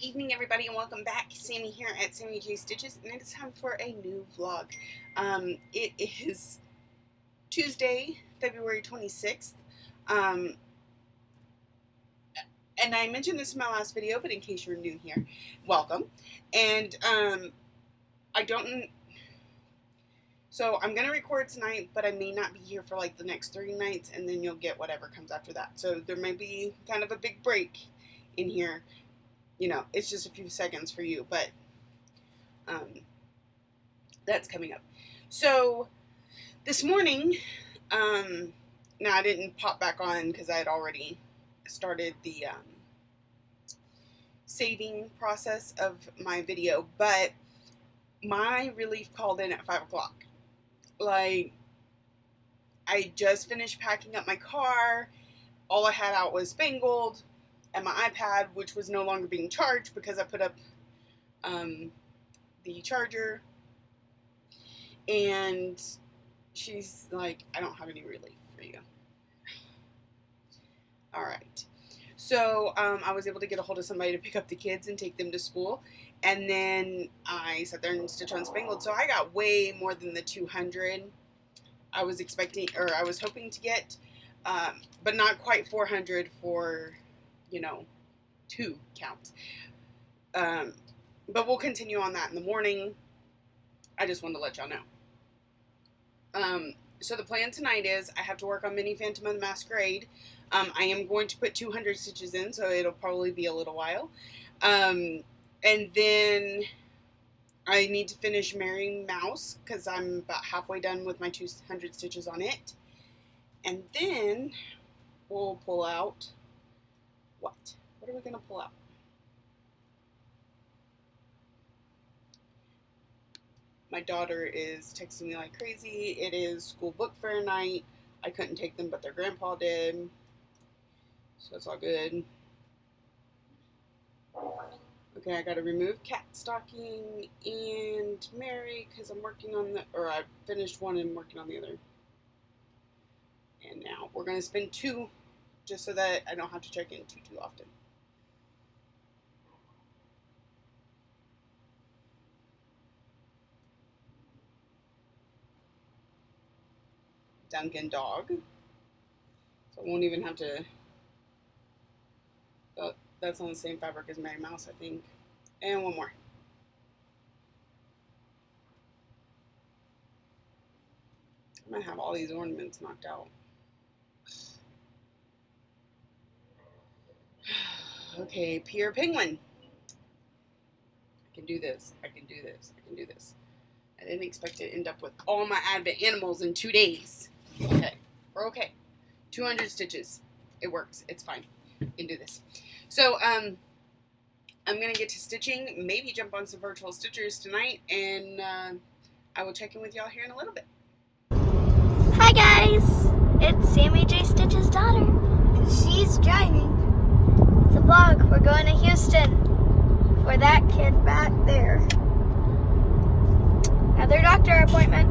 Good evening, everybody, and welcome back. Sammy here at Sammy J Stitches, and it is time for a new vlog. It is Tuesday, February 26th, and I mentioned this in my last video, but in case you're new here, welcome. And so I'm going to record tonight, but I may not be here for like the next 3 nights, and then you'll get whatever comes after that. So there may be kind of a big break in here. You know, it's just a few seconds for you, but that's coming up. So this morning, now I didn't pop back on because I had already started the saving process of my video, but my relief called in at 5 o'clock. Like, I just finished packing up my car. All I had out was Spangled and my iPad, which was no longer being charged because I put up the charger. And she's like, I don't have any relief for you. All right. So I was able to get a hold of somebody to pick up the kids and take them to school. And then I sat there and stitched on Spangled. So I got way more than the 200 I was expecting, or I was hoping to get, but not quite 400 for, you know, 2 counts. But we'll continue on that in the morning. I just wanted to let y'all know. So the plan tonight is I have to work on Mini Phantom of the Masquerade. I am going to put 200 stitches in, so it'll probably be a little while. And then I need to finish Merry Mouse because I'm about halfway done with my 200 stitches on it. And then we'll pull out what? What are we going to pull out? My daughter is texting me like crazy. It is school book fair night. I couldn't take them, but their grandpa did. So it's all good. Okay, I got to remove Cat Stocking and Mary because I'm working on I finished one and I'm working on the other. And now we're going to spend 2 just so that I don't have to check in too often. Duncan Dog. So I won't even have to, that's on the same fabric as Merry Mouse, I think. And one more. I'm going to have all these ornaments knocked out. Okay, Pierre Penguin. I can do this. I can do this. I can do this. I didn't expect to end up with all my Advent animals in 2 days. Okay, we're okay. 200 stitches. It works. It's fine. We can do this. So, I'm going to get to stitching, maybe jump on some virtual stitchers tonight, and I will check in with y'all here in a little bit. Hi guys, it's Sammy J Stitch's daughter. She's driving. It's a vlog. We're going to Houston for that kid back there. Another doctor appointment.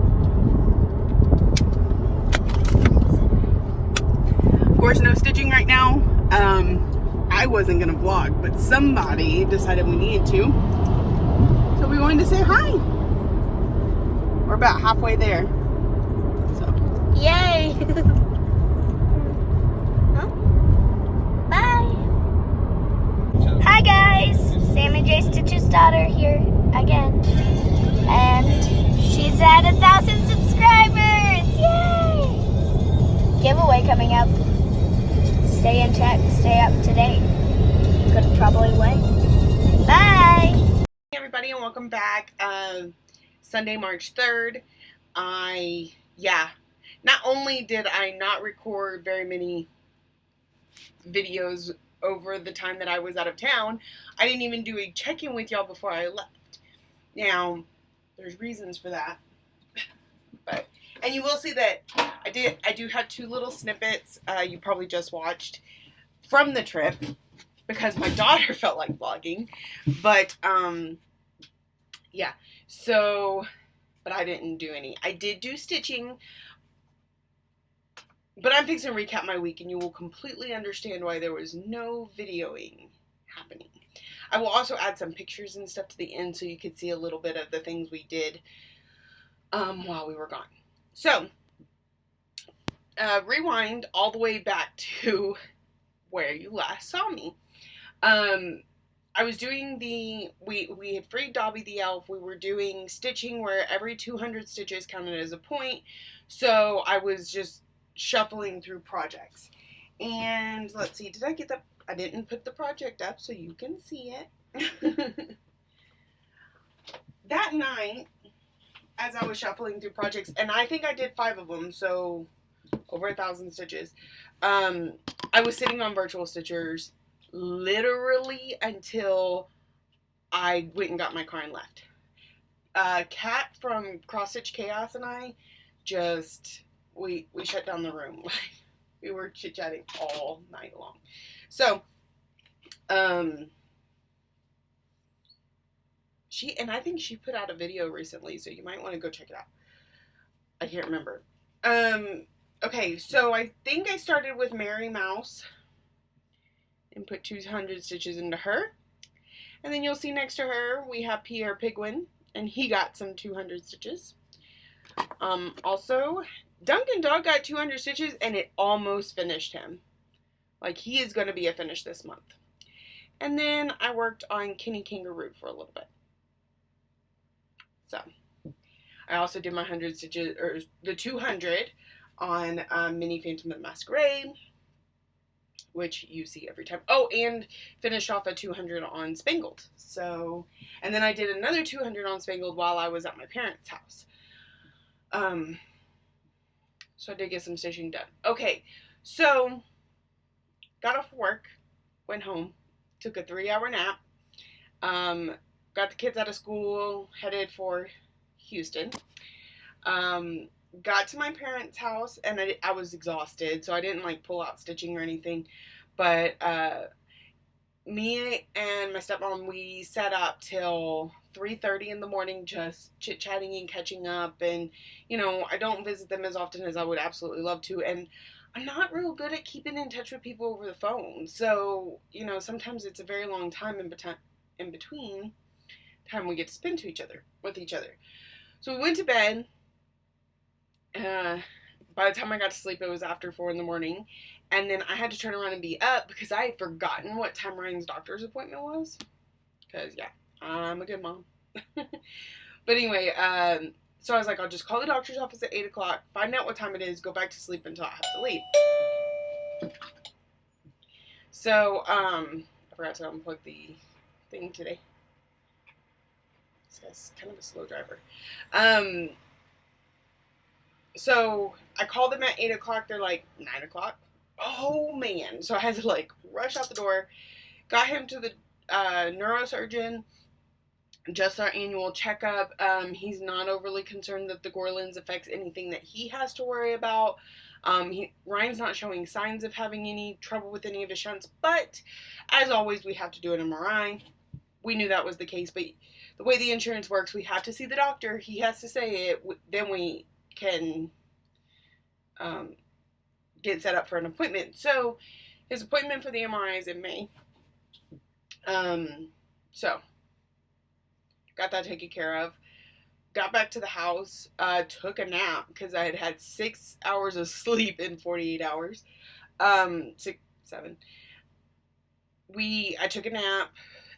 Of course, no stitching right now. I wasn't going to vlog, but somebody decided we needed to. So we wanted to say hi. We're about halfway there. So. Yay! Huh? Bye! Hi guys! Sammy J Stitch's daughter here again. And she's at 1,000 subscribers! Yay! Giveaway coming up. Stay in check, stay up to date. You could probably win. Bye! Hey everybody, and welcome back. Sunday, March 3rd. Not only did I not record very many videos over the time that I was out of town, I didn't even do a check-in with y'all before I left. Now, there's reasons for that. And you will see that I do have 2 little snippets you probably just watched from the trip because my daughter felt like vlogging. But, yeah. So, but I didn't do any. I did do stitching, but I'm fixing to recap my week and you will completely understand why there was no videoing happening. I will also add some pictures and stuff to the end so you could see a little bit of the things we did while we were gone. So, rewind all the way back to where you last saw me. I was doing we had freed Dobby the elf. We were doing stitching where every 200 stitches counted as a point. So I was just shuffling through projects. And let's see, did I get that? I didn't put the project up so you can see it. That night, as I was shuffling through projects, and I think I did 5 of them, so over 1,000 stitches, I was sitting on virtual stitchers literally until I went and got my car and left. Kat from Cross Stitch Chaos and I just, we shut down the room. We were chit-chatting all night long. So, I think she put out a video recently, so you might want to go check it out. I can't remember. Okay, so I think I started with Mary Mouse and put 200 stitches into her. And then you'll see next to her, we have Pierre Pigwin, and he got some 200 stitches. Also, Duncan Dog got 200 stitches, and it almost finished him. Like, he is going to be a finish this month. And then I worked on Kenny Kangaroo for a little bit. So, I also did my 100 stitches, or the 200 on Mini Phantom of the Masquerade, which you see every time. Oh, and finished off a 200 on Spangled. So, and then I did another 200 on Spangled while I was at my parents' house. So I did get some stitching done. Okay, so got off work, went home, took a 3-hour nap, got the kids out of school, headed for Houston. Got to my parents' house, and I was exhausted, so I didn't like pull out stitching or anything. But me and my stepmom, we sat up till 3:30 in the morning, just chit-chatting and catching up. And you know, I don't visit them as often as I would absolutely love to, and I'm not real good at keeping in touch with people over the phone. So you know, sometimes it's a very long time in between time we get to spend with each other. So we went to bed. By the time I got to sleep, it was after 4 in the morning, and then I had to turn around and be up because I had forgotten what time Ryan's doctor's appointment was. Because yeah, I'm a good mom. But anyway, so I was like, I'll just call the doctor's office at 8 o'clock, find out what time it is, go back to sleep until I have to leave. So I forgot to unplug the thing today. This guy's kind of a slow driver. So I called them at 8 o'clock. They're like, 9 o'clock? Oh, man. So I had to, like, rush out the door. Got him to the neurosurgeon. Just our annual checkup. He's not overly concerned that the Gorlins affects anything that he has to worry about. Ryan's not showing signs of having any trouble with any of his shunts. But, as always, we have to do an MRI. We knew that was the case. But the way the insurance works, we have to see the doctor. He has to say it. Then we can get set up for an appointment. So his appointment for the MRI is in May. So got that taken care of. Got back to the house, took a nap because I had had 6 hours of sleep in 48 hours. 6, 7. I took a nap.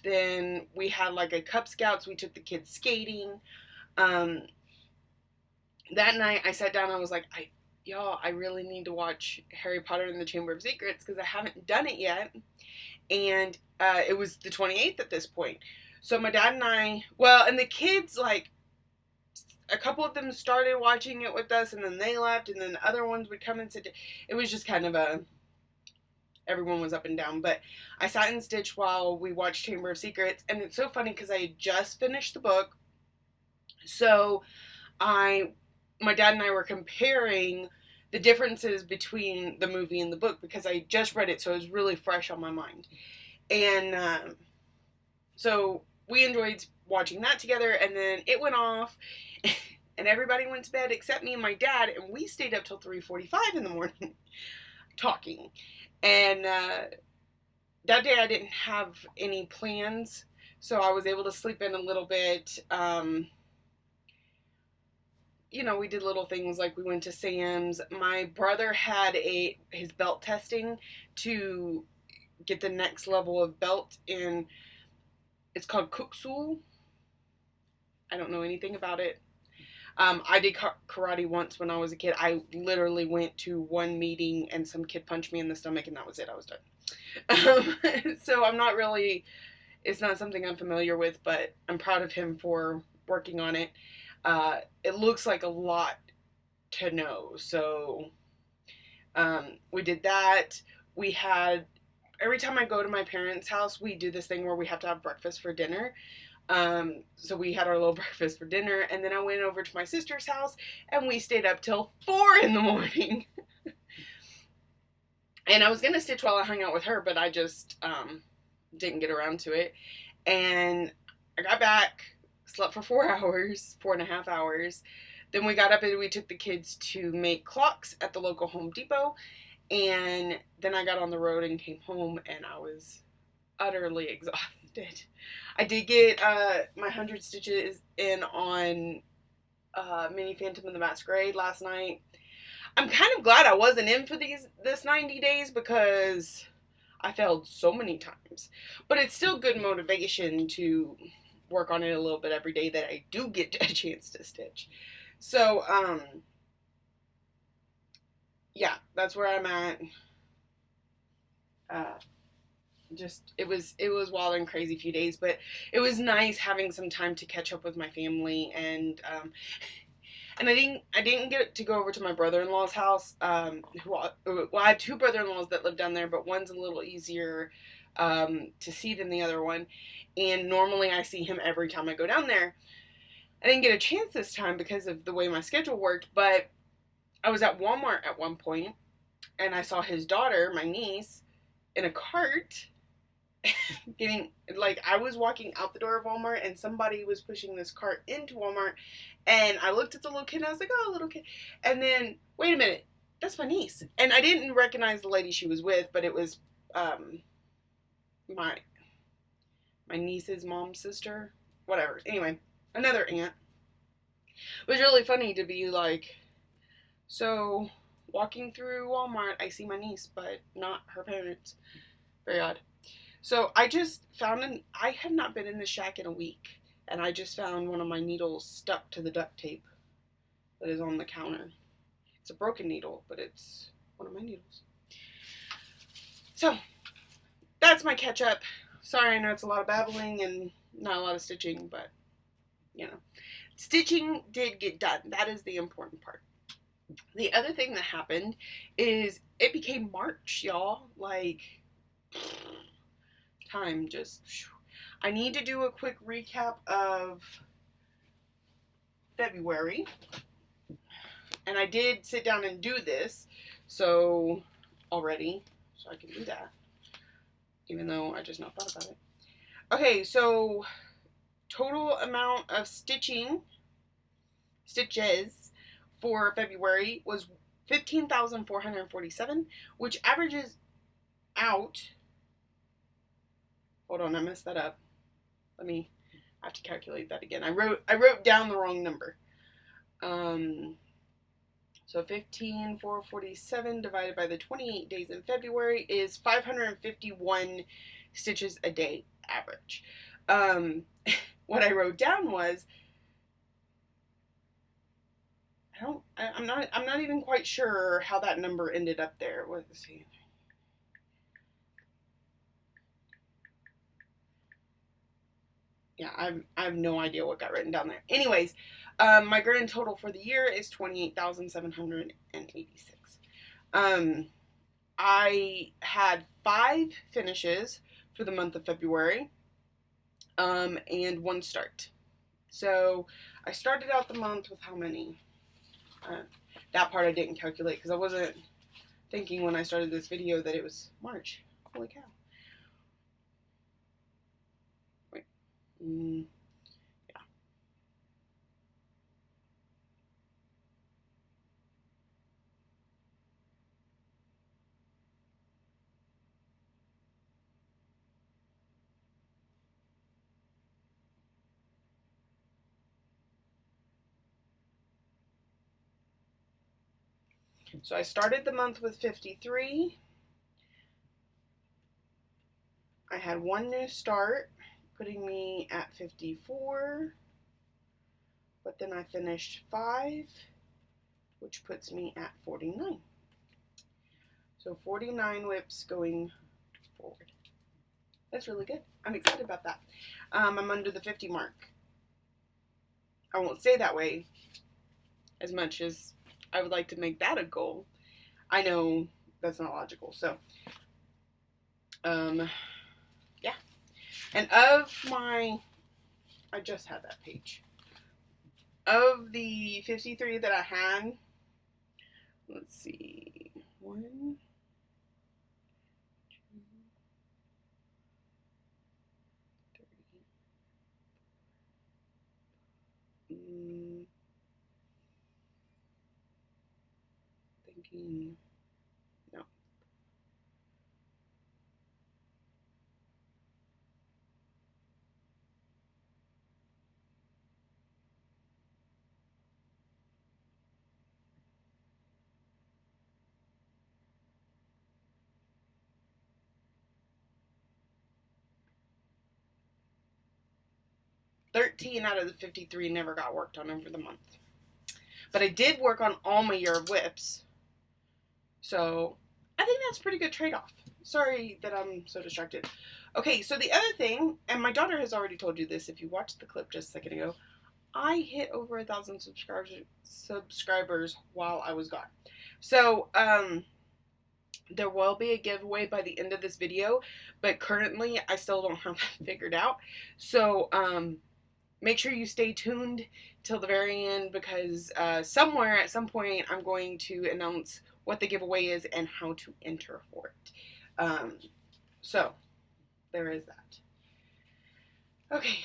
Then we had like a Cub Scouts. We took the kids skating. That night I sat down and I was like, I really need to watch Harry Potter and the Chamber of Secrets because I haven't done it yet. And it was the 28th at this point. So my dad and I, and the kids, like, a couple of them started watching it with us and then they left and then other ones would come and sit. It was just kind of everyone was up and down. But I sat and stitched while we watched Chamber of Secrets. And it's so funny because I had just finished the book. So my dad and I were comparing the differences between the movie and the book because I just read it, so it was really fresh on my mind. And so we enjoyed watching that together, and then it went off, and everybody went to bed except me and my dad, and we stayed up till 3:45 in the morning talking. And that day I didn't have any plans, so I was able to sleep in a little bit. We did little things like we went to Sam's. My brother had his belt testing to get the next level of belt in. It's called Kuksul. I don't know anything about it. I did karate once when I was a kid. I literally went to one meeting and some kid punched me in the stomach and that was it. I was done. So I'm not really, it's not something I'm familiar with, but I'm proud of him for working on it. It looks like a lot to know. So we did that. We had, every time I go to my parents' house, we do this thing where we have to have breakfast for dinner. So we had our little breakfast for dinner, and then I went over to my sister's house, and we stayed up till 4 in the morning. And I was going to stitch while I hung out with her, but I just didn't get around to it. And I got back, slept for 4 hours, 4.5 hours. Then we got up and we took the kids to make clocks at the local Home Depot. And then I got on the road and came home, and I was utterly exhausted. I did get my 100 stitches in on Mini Phantom of the Masquerade last night. I'm kind of glad I wasn't in for this 90 days because I failed so many times. But it's still good motivation to work on it a little bit every day that I do get a chance to stitch. So, yeah, that's where I'm at. It was wild and crazy few days, but it was nice having some time to catch up with my family, and I didn't get to go over to my brother-in-law's house. I have 2 brother-in-laws that live down there, but one's a little easier to see than the other one, and normally I see him every time I go down there. I didn't get a chance this time because of the way my schedule worked, but I was at Walmart at one point, and I saw his daughter, my niece, in a cart I was walking out the door of Walmart and somebody was pushing this cart into Walmart, and I looked at the little kid and I was like, oh, little kid. And then, wait a minute, that's my niece. And I didn't recognize the lady she was with, but it was my niece's mom's sister. Whatever. Anyway, another aunt. It was really funny to be like, so walking through Walmart, I see my niece, but not her parents. Very odd. So I just found I had not been in the shack in a week, and I just found one of my needles stuck to the duct tape that is on the counter. It's a broken needle, but it's one of my needles. So that's my catch up. Sorry, I know it's a lot of babbling and not a lot of stitching, but stitching did get done. That is the important part. The other thing that happened is it became March, y'all. Time just, I need to do a quick recap of February, and I did sit down and do this already, so I can do that, even though I just not thought about it. Okay, so total amount of stitches for February was 15,447, which averages out. Hold on, I messed that up. I have to calculate that again. I wrote down the wrong number. So 15,447 divided by the 28 days in February is 551 stitches a day average. What I wrote down was, I'm not even quite sure how that number ended up there. Let's see. Yeah, I have no idea what got written down there. Anyways, my grand total for the year is 28,786. I had 5 finishes for the month of February, and 1 start. So I started out the month with how many? That part I didn't calculate because I wasn't thinking when I started this video that it was March. Holy cow. Wait. Yeah. So I started the month with 53. I had one new start, putting me at 54. But then I finished 5, which puts me at 49. So 49 whips going forward. That's really good. I'm excited about that. I'm under the 50 mark. I won't stay that way as much as I would like to make that a goal. I know that's not logical. So, yeah. And of my, I just had that page. Of the 53 that I had, let's see, 1, 2, 3, thinking, no. $13 out of the 53 never got worked on over the month. But I did work on all my year of whips. So I think that's a pretty good trade-off. Sorry that I'm so distracted. Okay, so the other thing, and my daughter has already told you this if you watched the clip just a second ago, I hit over 1,000 subscribers while I was gone. So, there will be a giveaway by the end of this video, but currently I still don't have that figured out. So, make sure you stay tuned till the very end because somewhere at some point I'm going to announce what the giveaway is and how to enter for it. So, there is that. Okay.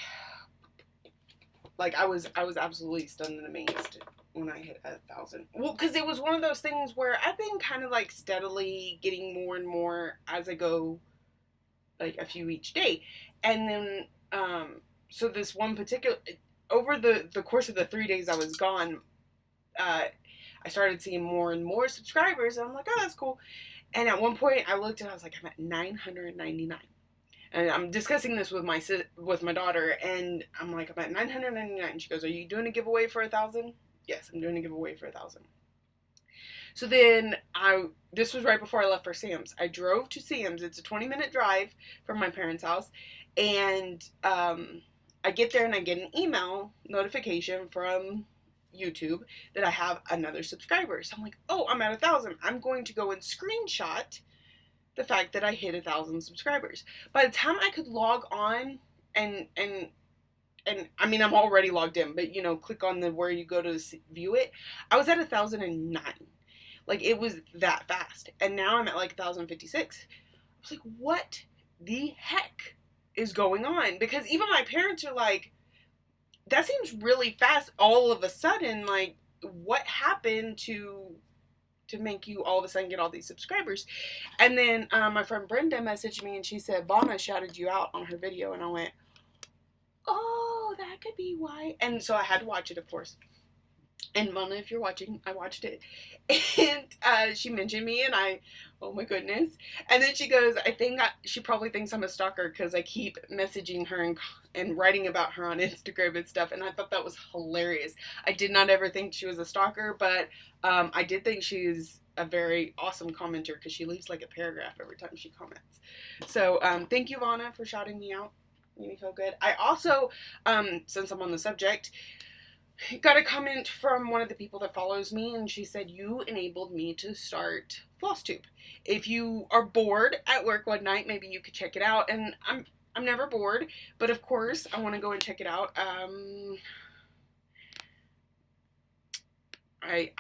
Like, I was absolutely stunned and amazed when I hit 1,000. Well, because it was one of those things where I've been kind of like steadily getting more and more as I go, like a few each day. And then, so this one particular, over the course of the 3 days I was gone, I started seeing more and more subscribers. And I'm like, oh, that's cool. And at one point I looked and I was like, I'm at 999. And I'm discussing this with my daughter, and I'm like, I'm at 999. She goes, "Are you doing a giveaway for 1,000?" Yes, I'm doing a giveaway for 1,000. So then this was right before I left for Sam's. I drove to Sam's. It's a 20-minute drive from my parents' house, and I get there and I get an email notification from YouTube that I have another subscriber. So I'm like, oh, I'm at 1,000. I'm going to go and screenshot the fact that I hit 1,000 subscribers. By the time I could log on and I mean, I'm already logged in, but click on where you go to view it, I was at 1,009. Like, it was that fast. And now I'm at like 1,056. I was like, what the heck is going on? Because even my parents are like, that seems really fast all of a sudden. Like, what happened to make you all of a sudden get all these subscribers? And then my friend Brenda messaged me and she said Vonna shouted you out on her video, and I went, oh, that could be why. And so I had to watch it, of course. And Vonna, if you're watching, I watched it. And she mentioned me, and oh my goodness. And then she goes, I think she probably thinks I'm a stalker because I keep messaging her and writing about her on Instagram and stuff. And I thought that was hilarious. I did not ever think she was a stalker, but I did think she's a very awesome commenter because she leaves like a paragraph every time she comments. So thank you, Vonna, for shouting me out. Made me feel good. I also, since I'm on the subject, got a comment from one of the people that follows me, and she said, you enabled me to start Flosstube. If you are bored at work one night, maybe you could check it out. And I'm never bored, but of course I want to go and check it out. I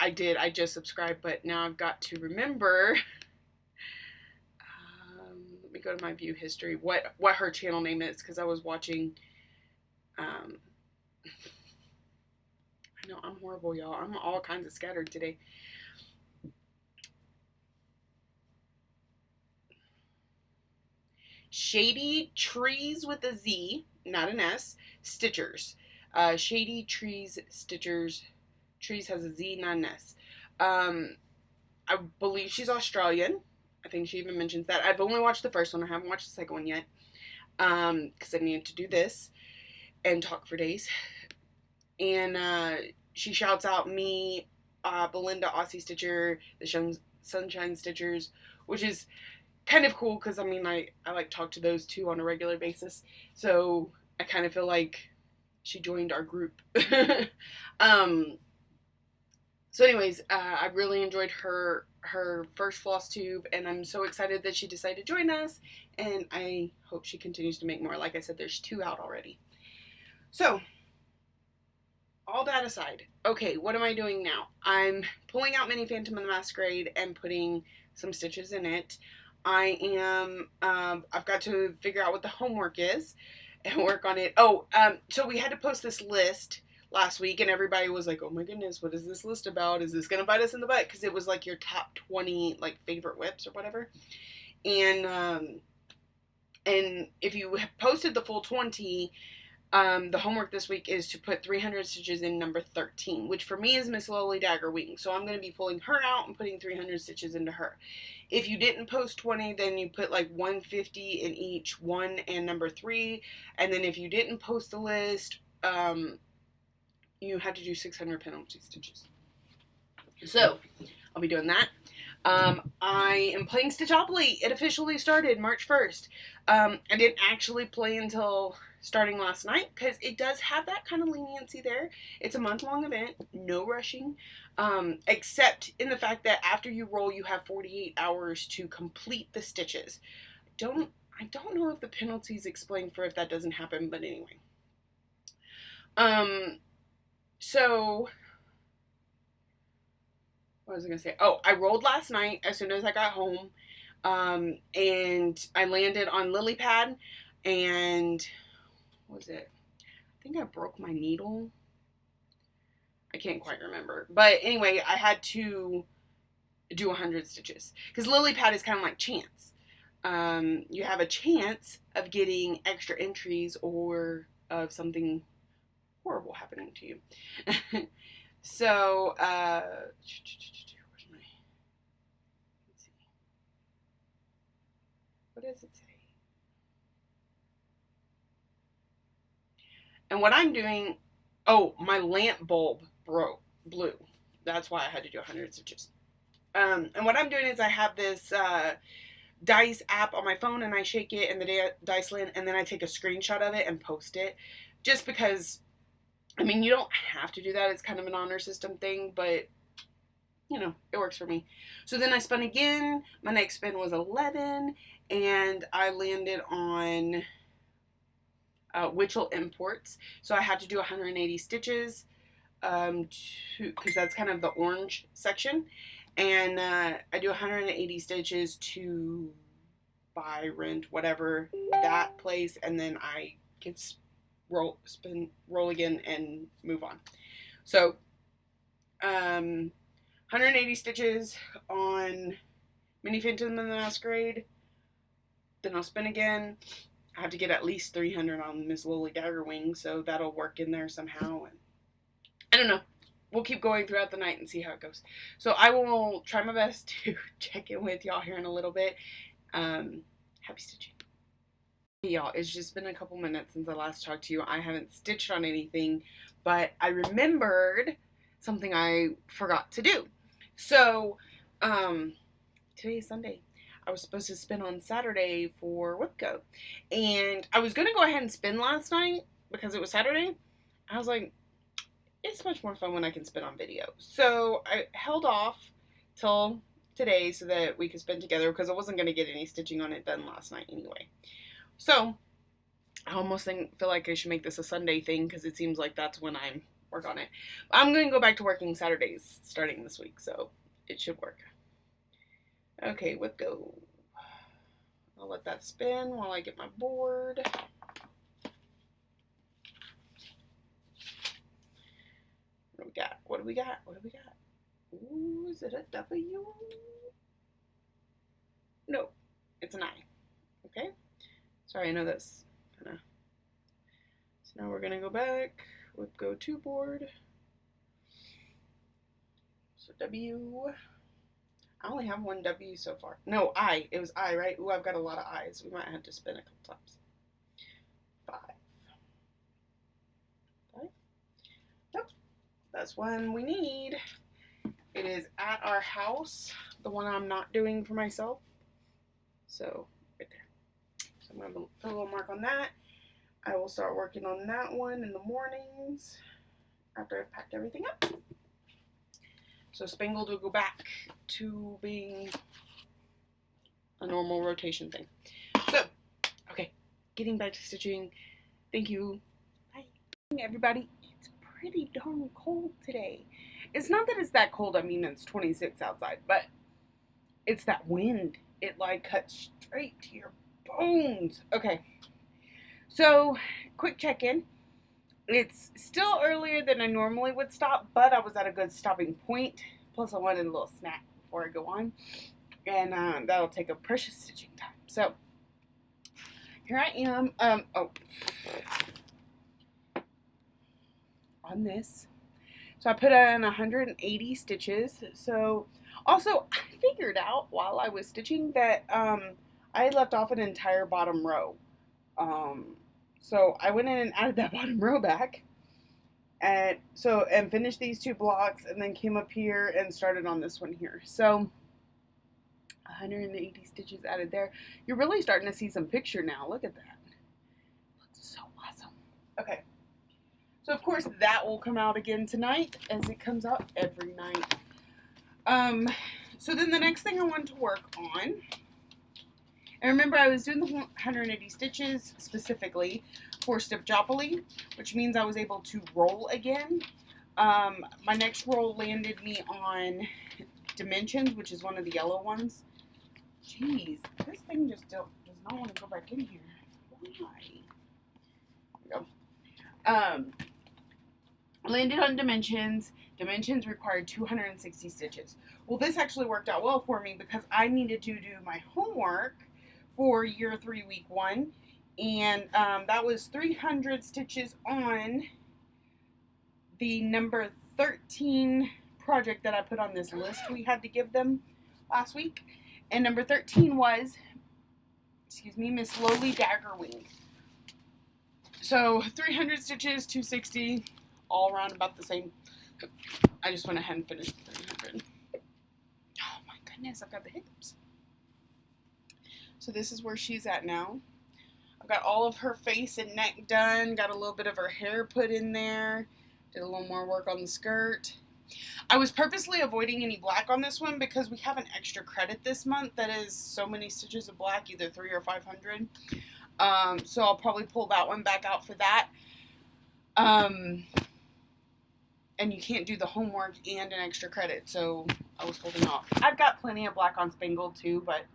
just subscribed, but now I've got to remember. Let me go to my view history, what her channel name is, because I was watching, I know I'm horrible, y'all. I'm all kinds of scattered today. Shady Trees with a Z, not an S, Stitchers. Shady Trees Stitchers. Trees has a Z, not an S. I believe she's Australian. I think she even mentions that. I've only watched the first one. I haven't watched the second one yet. Because I needed to do this and talk for days. And she shouts out me, Belinda, Aussie Stitcher, the Sunshine Stitchers, which is kind of cool because, I mean, I like talk to those two on a regular basis. So I kind of feel like she joined our group. So anyways, I really enjoyed her first Flosstube, and I'm so excited that she decided to join us, and I hope she continues to make more. Like I said, there's 2 out already. So, all that aside, okay, what am I doing now? I'm pulling out Mini Phantom of the Masquerade and putting some stitches in it. I've got to figure out what the homework is and work on it. So we had to post this list last week, and everybody was like, oh my goodness, what is this list about? Is this going to bite us in the butt? Because it was like your top 20 like favorite whips or whatever. And if you posted the full 20, the homework this week is to put 300 stitches in number 13, which for me is Miss Lowly Dagger Wing. So I'm going to be pulling her out and putting 300 stitches into her. If you didn't post 20, then you put like 150 in each 1 and number 3. And then if you didn't post the list, you have to do 600 penalty stitches. So I'll be doing that. I am playing Stitchopoly. It officially started March 1st. I didn't actually play until starting last night because it does have that kind of leniency there. It's a month-long event, no rushing, except in the fact that after you roll, you have 48 hours to complete the stitches. I don't know if the penalties explain for if that doesn't happen, but anyway. So what was I going to say? Oh, I rolled last night as soon as I got home, and I landed on lily pad, and what was it? I think I broke my needle. I can't quite remember. But anyway, I had to do 100 stitches, because lily pad is kind of like chance. You have a chance of getting extra entries or of something horrible happening to you. So, where's my, let's see. What does it say? And what I'm doing, my lamp bulb blew. That's why I had to do 100 stitches. And what I'm doing is I have this dice app on my phone, and I shake it and the dice land, and then I take a screenshot of it and post it. Just because, I mean, you don't have to do that. It's kind of an honor system thing, but, you know, it works for me. So then I spun again. My next spin was 11, and I landed on Witchell Imports. So I had to do 180 stitches, because that's kind of the orange section. And I do 180 stitches to buy, rent, whatever, that place, and then I can roll again and move on. So 180 stitches on Mini Phantom of the Masquerade. Then I'll spin again. I have to get at least 300 on Miss Lowly Dagger Wing, so that'll work in there somehow. And I don't know. We'll keep going throughout the night and see how it goes. So I will try my best to check in with y'all here in a little bit. Happy stitching. Hey y'all, it's just been a couple minutes since I last talked to you. I haven't stitched on anything, but I remembered something I forgot to do. So, today is Sunday. I was supposed to spin on Saturday for WIPCO. And I was going to go ahead and spin last night because it was Saturday. I was like, it's much more fun when I can spin on video. So I held off till today so that we could spin together because I wasn't going to get any stitching on it done last night anyway. So I almost feel like I should make this a Sunday thing because it seems like that's when I work on it. I'm going to go back to working Saturdays starting this week, so it should work. Okay, WIPCO. I'll let that spin while I get my board. What do we got? What do we got? What do we got? Ooh, is it a W? No, it's an I. Okay. Sorry, I know that's kind of. So now we're gonna go back. WIPCO 2 board. So W. I only have one W so far. No, I. It was I, right? Ooh, I've got a lot of I's. We might have to spin a couple times. 5. 5? Nope. That's one we need. It is at our house, the one I'm not doing for myself. So, right there. So I'm going to put a little mark on that. I will start working on that one in the mornings after I've packed everything up. So Spangled will go back to being a normal rotation thing. So, okay, getting back to stitching. Thank you. Bye. Everybody, it's pretty darn cold today. It's not that it's that cold. I mean, it's 26 outside, but it's that wind. It like cuts straight to your bones. Okay. So, quick check-in. It's still earlier than I normally would stop, but I was at a good stopping point. Plus, I wanted a little snack before I go on. And that'll take a precious stitching time. So, here I am. On this. So, I put in 180 stitches. So, also, I figured out while I was stitching that I had left off an entire bottom row. So I went in and added that bottom row back, and finished these 2 blocks, and then came up here and started on this one here. So 180 stitches added there. You're really starting to see some picture now. Look at that. Looks so awesome. Okay. So of course that will come out again tonight, as it comes out every night. So then the next thing I wanted to work on. And remember, I was doing the 180 stitches specifically for Stitchopoly, which means I was able to roll again. My next roll landed me on Dimensions, which is one of the yellow ones. Jeez, this thing just does not want to go back in here. Why? There we go. Landed on Dimensions. Dimensions required 260 stitches. Well, this actually worked out well for me because I needed to do my homework for year 3, week 1, and that was 300 stitches on the number 13 project that I put on this list we had to give them last week, and number 13 was, Miss Lowly Daggerwing. So 300 stitches, 260, all around about the same. I just went ahead and finished 300. Oh my goodness, I've got the hiccups. So this is where she's at now. I've got all of her face and neck done. Got a little bit of her hair put in there. Did a little more work on the skirt. I was purposely avoiding any black on this one because we have an extra credit this month that is so many stitches of black, either 300 or 500. So I'll probably pull that one back out for that. And you can't do the homework and an extra credit, so I was holding off. I've got plenty of black on Spangled too, but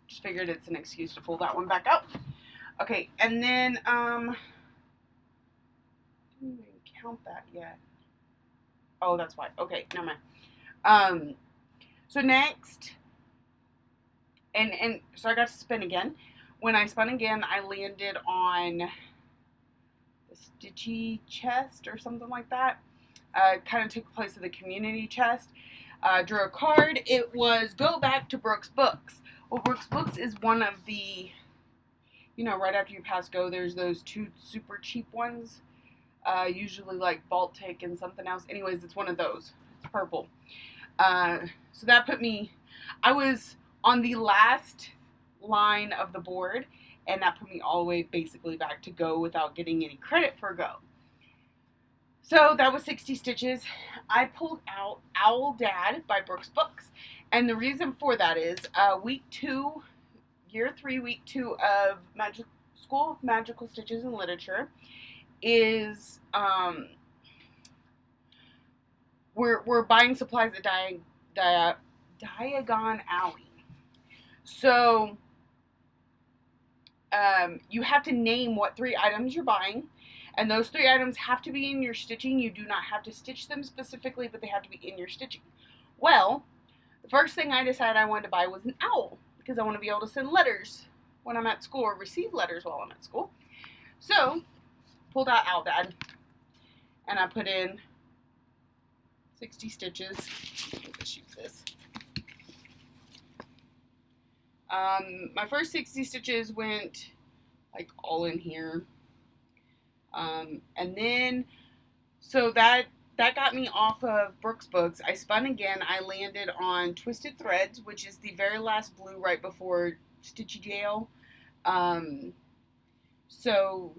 just figured it's an excuse to pull that one back out. Okay, and then, didn't even count that yet. Oh, that's why. Okay, never mind. So next, and so I got to spin again. When I spun again, I landed on the Stitchy chest or something like that. Kind of took the place of the community chest. Drew a card. It was Go Back to Brooks Books. Well, Brooks Books is one of the, right after you pass Go, there's those 2 super cheap ones. Usually like Baltic and something else. Anyways, it's one of those. It's purple. So that put me, I was on the last line of the board, and that put me all the way basically back to Go without getting any credit for Go. So that was 60 stitches. I pulled out Owl Dad by Brooks Books. And the reason for that is week 2, year 3, week 2 of School of Magical Stitches and Literature is we're buying supplies at Diagon Alley. So you have to name what 3 items you're buying. And those 3 items have to be in your stitching. You do not have to stitch them specifically, but they have to be in your stitching. Well, the first thing I decided I wanted to buy was an owl, because I want to be able to send letters when I'm at school, or receive letters while I'm at school. So, pulled out Owl Dad, and I put in 60 stitches. Let's use this. My first 60 stitches went like all in here. And then, so that got me off of Brooks Books. I spun again. I landed on Twisted Threads, which is the very last blue right before Stitchy Jail. So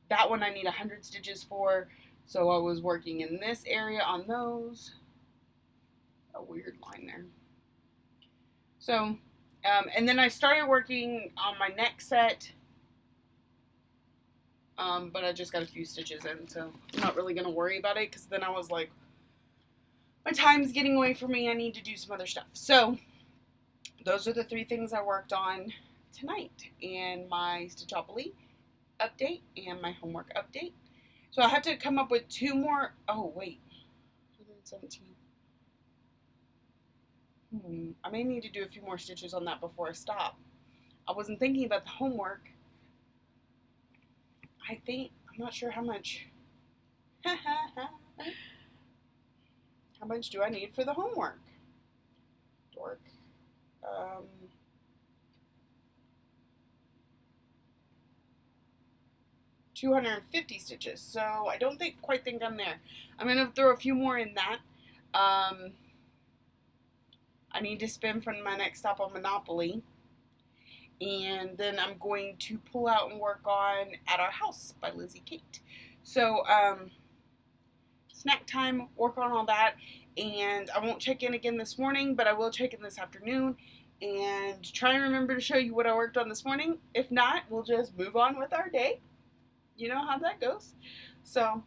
that one I need 100 stitches for. So I was working in this area on those. A weird line there. So, and then I started working on my next set. But I just got a few stitches in, so I'm not really going to worry about it, because then I was like, my time's getting away from me, I need to do some other stuff. So, those are the 3 things I worked on tonight, and my Stitchopoly update, and my homework update. So I have to come up with 2 more, oh wait, 117. I may need to do a few more stitches on that before I stop. I wasn't thinking about the homework. I think, I'm not sure how much. How much do I need for the homework? Dork. 250 stitches. So I don't quite think I'm there. I'm going to throw a few more in that. I need to spin for my next stop on Monopoly. And then I'm going to pull out and work on At Our House by Lizzie Kate. So, snack time, work on all that. And I won't check in again this morning, but I will check in this afternoon. And try and remember to show you what I worked on this morning. If not, we'll just move on with our day. You know how that goes. So,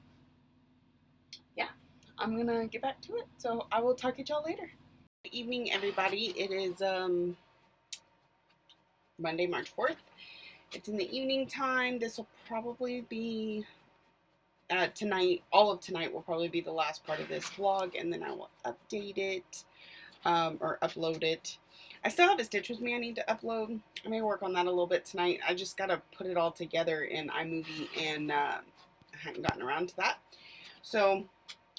yeah, I'm going to get back to it. So, I will talk to y'all later. Good evening, everybody. It is, Monday, March 4th. It's in the evening time. This will probably be tonight. All of tonight will probably be the last part of this vlog, and then I will update it or upload it. I still have a stitch with me I need to upload. I may work on that a little bit tonight. I just gotta put it all together in iMovie, and I haven't gotten around to that. So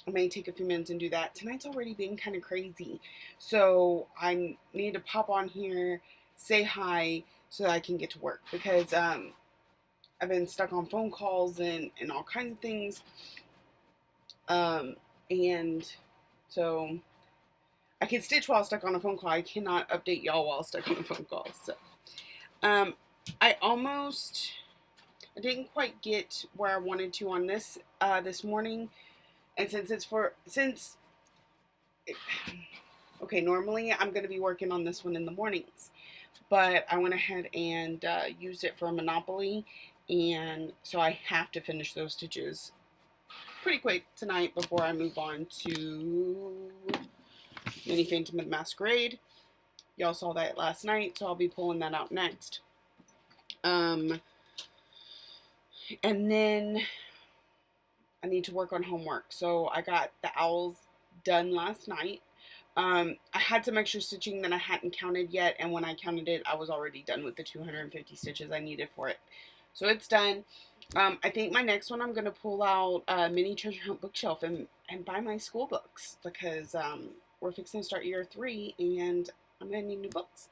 I may take a few minutes and do that. Tonight's already been kind of crazy, so I need to pop on here, say hi, so that I can get to work, because I've been stuck on phone calls and all kinds of things, and so I can stitch while stuck on a phone call. I cannot update y'all while stuck on a phone call. So I didn't quite get where I wanted to on this this morning, and okay, normally I'm going to be working on this one in the mornings, but I went ahead and used it for a Monopoly, and so I have to finish those stitches pretty quick tonight before I move on to Mini Phantom of the Masquerade. Y'all saw that last night, so I'll be pulling that out next. And then I need to work on homework. So I got the owls done last night. I had some extra stitching that I hadn't counted yet, and when I counted it, I was already done with the 250 stitches I needed for it. So it's done. I think my next one I'm going to pull out Mini Treasure Hunt bookshelf and buy my school books, because we're fixing to start year 3, and I'm going to need new books.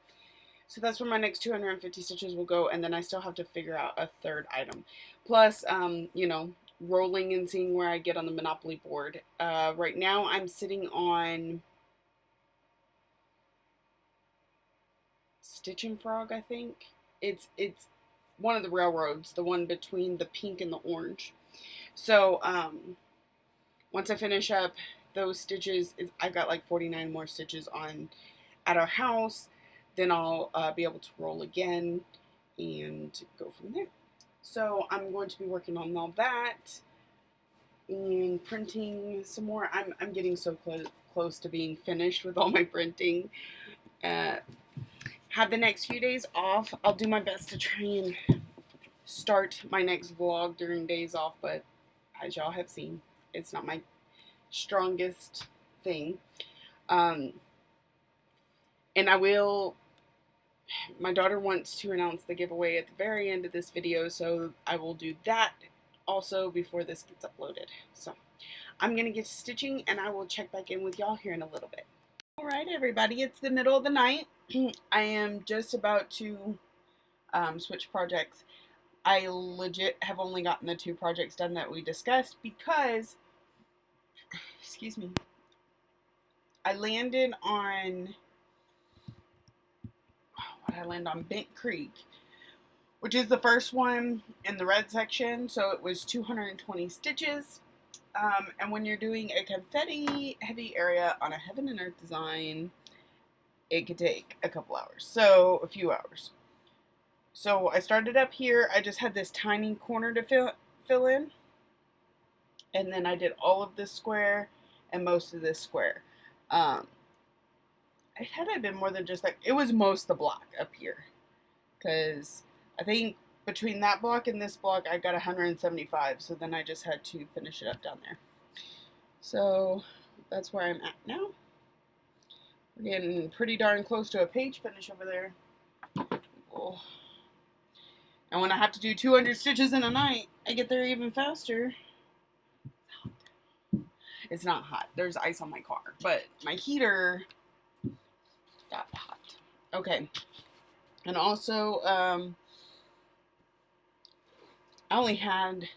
So that's where my next 250 stitches will go, and then I still have to figure out a third item. Plus, you know, rolling and seeing where I get on the Monopoly board. Right now I'm sitting on Stitch and Frog, I think. It's one of the railroads, the one between the pink and the orange. So, once I finish up those stitches, I've got like 49 more stitches on At Our House. Then I'll be able to roll again and go from there. So I'm going to be working on all that and printing some more. I'm getting so close to being finished with all my printing. Have the next few days off. I'll do my best to try and start my next vlog during days off, but as y'all have seen, it's not my strongest thing. And I will, my daughter wants to announce the giveaway at the very end of this video, so I will do that also before this gets uploaded. So I'm going to get to stitching, and I will check back in with y'all here in a little bit. All right, everybody, it's the middle of the night. I am just about to switch projects. I legit have only gotten the 2 projects done that we discussed because, excuse me, I landed on, what did I land on? Bent Creek, which is the first one in the red section, so it was 220 stitches. And when you're doing a confetti heavy area on a heaven and earth design, it could take a couple hours, so a few hours. So I started up here. I just had this tiny corner to fill in, and then I did all of this square and most of this square. It had been more than just like, it was most of the block up here, because I think between that block and this block I got 175, so then I just had to finish it up down there. So that's where I'm at now. We're getting pretty darn close to a page finish over there. Oh. And when I have to do 200 stitches in a night, I get there even faster. It's not hot. There's ice on my car, but my heater got hot. Okay. And also, I only had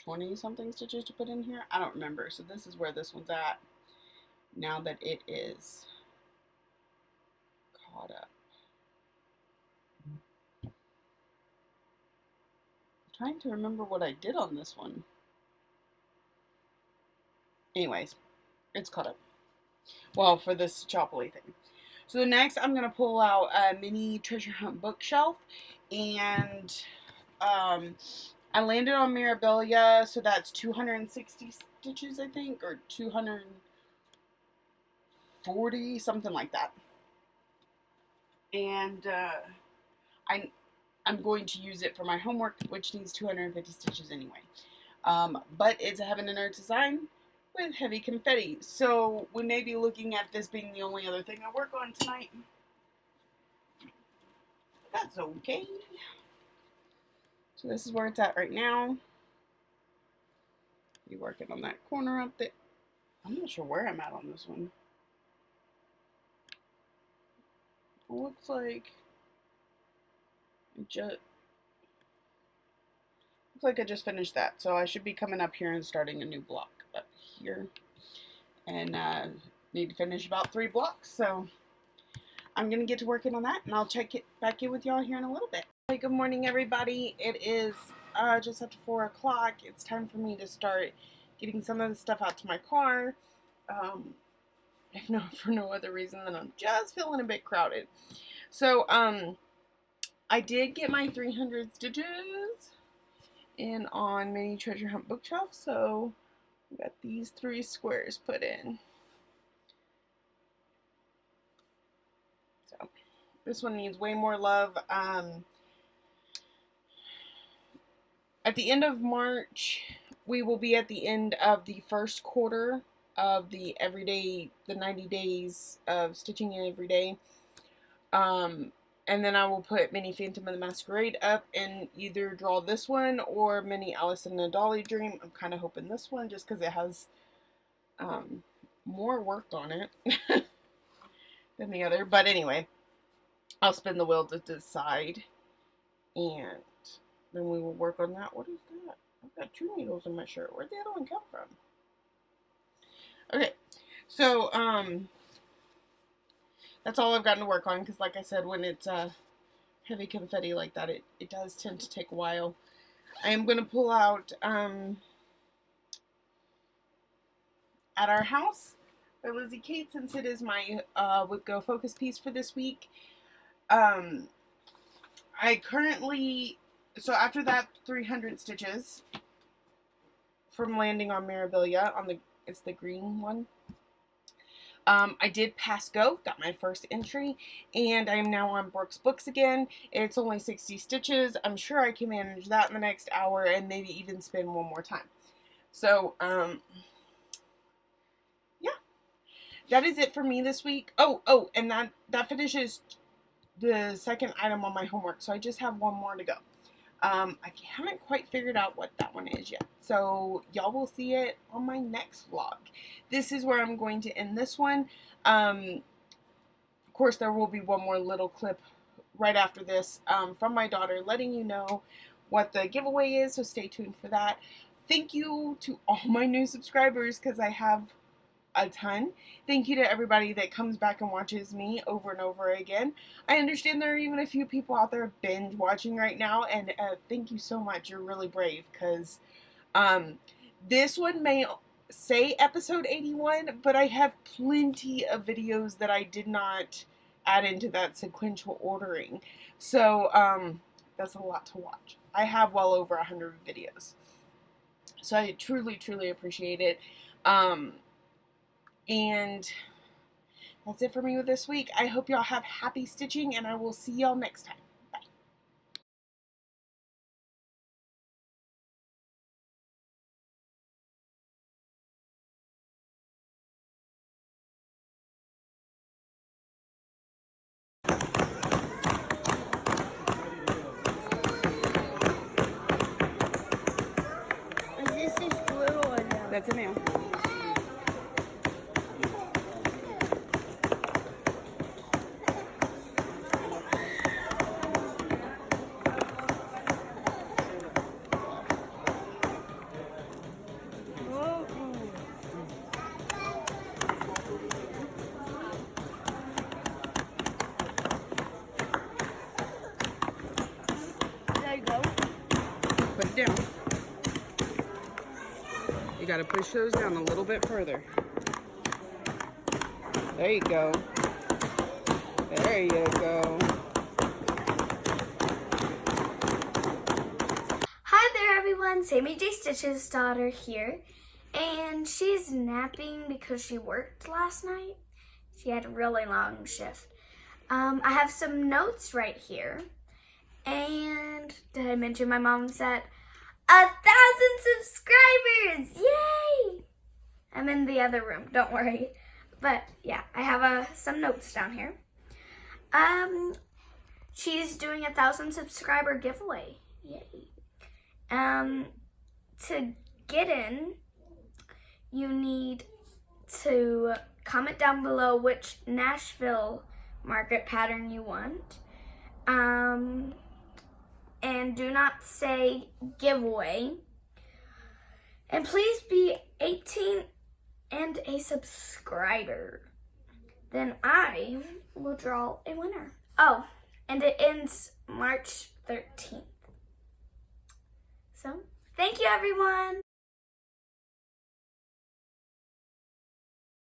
20 something stitches to put in here. I don't remember. So this is where this one's at now that it is caught up. I'm trying to remember what I did on this one. Anyways, it's caught up. Well, for this Chopoly thing. So next, I'm going to pull out a mini treasure hunt bookshelf. And I landed on Mirabilia, so that's 260 stitches, I think, or 240, something like that. And I'm going to use it for my homework, which needs 250 stitches anyway. But it's a heaven and earth design with heavy confetti. So we may be looking at this being the only other thing I work on tonight. That's okay. So this is where it's at right now. Be working on that corner up there. I'm not sure where I'm at on this one. It looks like I just finished that, so I should be coming up here and starting a new block up here, and need to finish about 3 blocks, so I'm gonna get to working on that, and I'll check it back in with y'all here in a little bit. Hey, good morning, everybody. It is just after 4 o'clock. It's time for me to start getting some of the stuff out to my car, if not for no other reason than I'm just feeling a bit crowded. So I did get my 300 stitches in on Mini Treasure Hunt Bookshelf, so we got these 3 squares put in. So this one needs way more love. At the end of March, we will be at the end of the first quarter of the 90 days of stitching every day. And then I will put Mini Phantom of the Masquerade up and either draw this one or Mini Alice in a Dolly Dream. I'm kind of hoping this one just because it has more work on it than the other. But anyway, I'll spin the wheel to decide. And then we will work on that. What is that? I've got 2 needles in my shirt. Where'd the other one come from? Okay, so that's all I've gotten to work on, because like I said, when it's heavy confetti like that, it does tend to take a while. I am going to pull out At Our House by Lizzie Kate, since it is my Whip Go focus piece for this week. I currently, so after that 300 stitches from landing on Mirabilia, it's the green one. I did pass go, got my first entry, and I am now on Brooks Books again. It's only 60 stitches. I'm sure I can manage that in the next hour and maybe even spin one more time. So, yeah, that is it for me this week. Oh, and that finishes the second item on my homework, so I just have one more to go. I haven't quite figured out what that one is yet. So y'all will see it on my next vlog. This is where I'm going to end this one. Of course, there will be one more little clip right after this from my daughter letting you know what the giveaway is, so stay tuned for that. Thank you to all my new subscribers, because I have a ton. Thank you to everybody that comes back and watches me over and over again. I understand there are even a few people out there binge watching right now, and thank you so much. You're really brave, because this one may say episode 81, but I have plenty of videos that I did not add into that sequential ordering. So that's a lot to watch. I have well over 100 videos. So I truly, truly appreciate it. And that's it for me with this week. I hope y'all have happy stitching, and I will see y'all next time. Is this a glue or no? That's a nail. There you go. Put it down. You gotta push those down a little bit further. There you go. There you go. Hi there everyone, Sammy J. Stitch's daughter here. And she's napping because she worked last night. She had a really long shift. I have some notes right here. And did I mention my mom's at 1,000 subscribers? Yay! I'm in the other room, don't worry. But yeah, I have some notes down here. She's doing 1,000 subscriber giveaway. Yay. To get in, you need to comment down below which Nashville market pattern you want. And do not say giveaway. And please be 18 and a subscriber. Then I will draw a winner. Oh, and it ends March 13th. So, thank you everyone.